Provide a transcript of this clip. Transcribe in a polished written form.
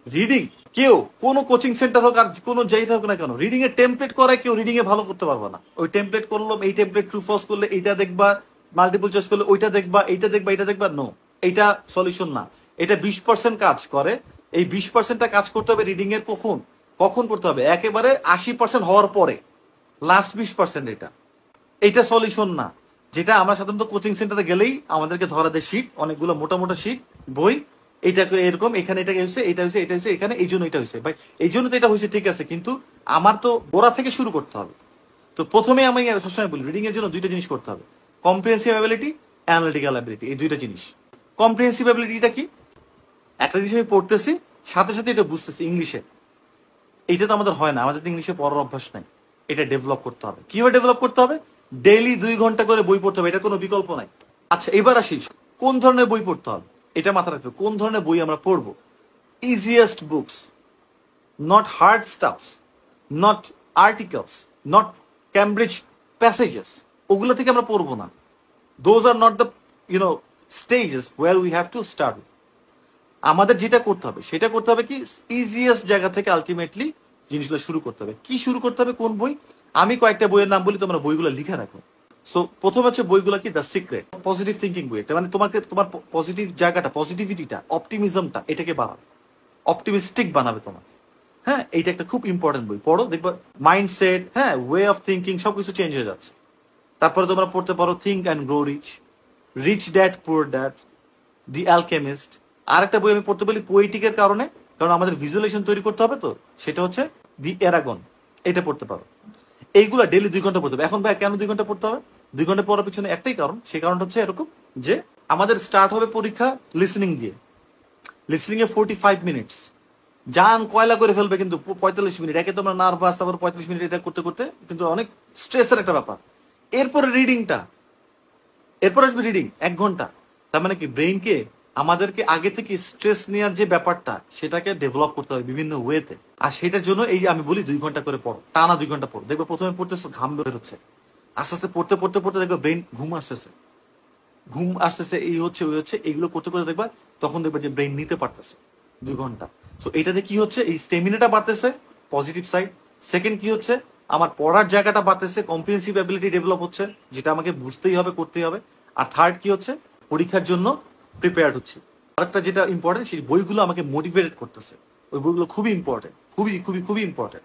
Reading কেউ কোনো coaching centre হোক আর কোনো যাই হোক না কেন, রিডিং এর টেমপ্লেট করায় কেউ রিডিং এ ভালো করতে পারবে না। ওই টেমপ্লেট করলাম, এই টেমপ্লেট ট্রু ফলস করলে এইটা দেখবা, মাল্টিপল চয়েস করলে ওইটা দেখবা, এইটা দেখবা, এটা দেখবা, নো, এইটা সলিউশন না। এটা 20% কাজ করে। এই 20%টা কাজ করতে হবে রিডিং এর কখন কখন করতে হবে, একেবারে 80% হওয়ার পরে, লাস্ট 20% এটা এইটা সলিউশন না। যেটা আমরা সাধারণত কোচিং সেন্টারে গেলেই আমাদেরকে ধরা দেয় শীট, অনেকগুলো মোটা মোটা শীট, বই, এইটাকে এরকম, এখানে এটা হয়েছে, এটা হয়েছে, এটা হয়েছে, এখানে এই জন্য এটা হয়েছে, ভাই এই জন্য তো এটা হয়েছে, ঠিক আছে, কিন্তু আমার তো গোড়া থেকে শুরু করতে হবে। তো প্রথমে আমি সবসময় বলি রিডিং এর জন্য দুইটা জিনিস করতে হবে, কম্প্রিহেন্সিভ অ্যাবিলিটি, অ্যানালিটিক্যাল অ্যাবিলিটি, এই দুইটা জিনিস। কম্প্রিহেন্সিভ অ্যাবিলিটিটা কি? একটা জিনিস আমি পড়তেছি, সাথে সাথে এটা বুঝতেছি ইংলিশে, এইটা তো আমাদের হয় না, আমাদের তো ইংলিশে পড়ার অভ্যাস নাই। এটা ডেভেলপ করতে হবে। কিভাবে ডেভেলপ করতে হবে? ডেইলি 2 ঘন্টা করে বই পড়তে হবে, এটা কোনো বিকল্প নাই। আচ্ছা এবার আসি, কোন ধরনের বই পড়তে হবে এটা মাথা রাখতে হবে। কোন ধরনের বই আমরা পড়বো? Easiest books, not hard stuffs, not articles, not Cambridge passages, ওগুলো থেকে আমরা পড়বো না। Those are not the stages where we have to start. আমাদের যেটা করতে হবে সেটা করতে হবে কি, ইজিয়েস্ট জায়গা থেকে আলটিমেটলি জিনিসগুলো শুরু করতে হবে। কি শুরু করতে হবে, কোন বই? আমি কয়েকটা বইয়ের নাম বলি, তোমরা বইগুলো লিখে রাখো। সো প্রথম হচ্ছে বইগুলো কি, দ্য সিক্রেট, পজিটিভ থিঙ্কিং বই। এটা মানে তোমাকে তোমার পজিটিভ জায়গাটা, পজিটিভিটিটা, অপটিমিজমটা, এটাকে বাড়াবে, অপটিমিস্টিক বানাবে তোমার। হ্যাঁ, এইটা একটা খুব ইম্পর্টেন্ট বই, পড়ো, দেখবা মাইন্ডসেট, হ্যাঁ, ওয়ে অফ থিঙ্কিং সবকিছু চেঞ্জ হয়ে যাচ্ছে। তারপরে তোমরা পড়তে পারো think and grow rich, rich dad poor dad, the alchemist. আর একটা বই আমি পড়তে বলি পোয়েটিকের কারণে, কারণ আমাদের ভিজুয়ালাইজেশন তৈরি করতে হবে, তো সেটা হচ্ছে দি এরাগন, এটা পড়তে পারো। এইগুলা ডেলি 2 ঘন্টা পড়তে হবে। এখন ভাই কেন 2 ঘন্টা পড়তে হবে? 2 ঘন্টা পড়ার পিছনে একটাই কারণ, সেই কারণটা হচ্ছে এরকম যে আমাদের স্টার্ট হবে পরীক্ষা লিসনিং দিয়ে। লিসনিং এ 45 মিনিটস, জান কয়লা করে ফেলবে কিন্তু 45 মিনিট, একে তোমরা নার্ভাস, তারপর 45 মিনিট এটা করতে করতে কিন্তু অনেক স্ট্রেসের একটা ব্যাপার। এরপরে রিডিংটা, এরপর আসবে রিডিং 1 ঘন্টা। তার মানে কি, ব্রেইনকে আমাদেরকে আগে থেকে স্ট্রেস নেওয়ার যে ব্যাপারটা সেটাকে ডেভেলপ করতে হবে বিভিন্ন ওয়েতে। আর সেটার জন্য এই আমি বলি 2 ঘন্টা করে পড়ো, টানা 2 ঘন্টা পড়ো। দেখবে প্রথমে পড়তেছো ঘাম বের হচ্ছে, আস্তে আস্তে পড়তে পড়তে পড়তে দেখবে ব্রেন ঘুম আসতেছে, ঘুম আসতেছে, এই হচ্ছে ওই হচ্ছে, এইগুলো করতে করতে দেখবা তখন দেখবে যে ব্রেন নিতে পারতেছে 2 ঘন্টা। তো এটাতে কি হচ্ছে, এই স্টেমিনাটা বাড়তেছে, পজিটিভ সাইড। সেকেন্ড কি হচ্ছে, আমার পড়ার জায়গাটা বাড়তেছে, কম্প্রিহেন্সিভ অ্যাবিলিটি ডেভেলপ হচ্ছে, যেটা আমাকে বুঝতেই হবে, করতেই হবে। আর থার্ড কি হচ্ছে, পরীক্ষার জন্য প্রিপেয়ার্ড হচ্ছে। আরেকটা যেটা ইম্পর্টেন্ট, সেই বইগুলো আমাকে মোটিভেটেড করতেছে। ওই বইগুলো খুবই ইম্পর্টেন্ট, খুবই খুবই খুবই ইম্পর্টেন্ট।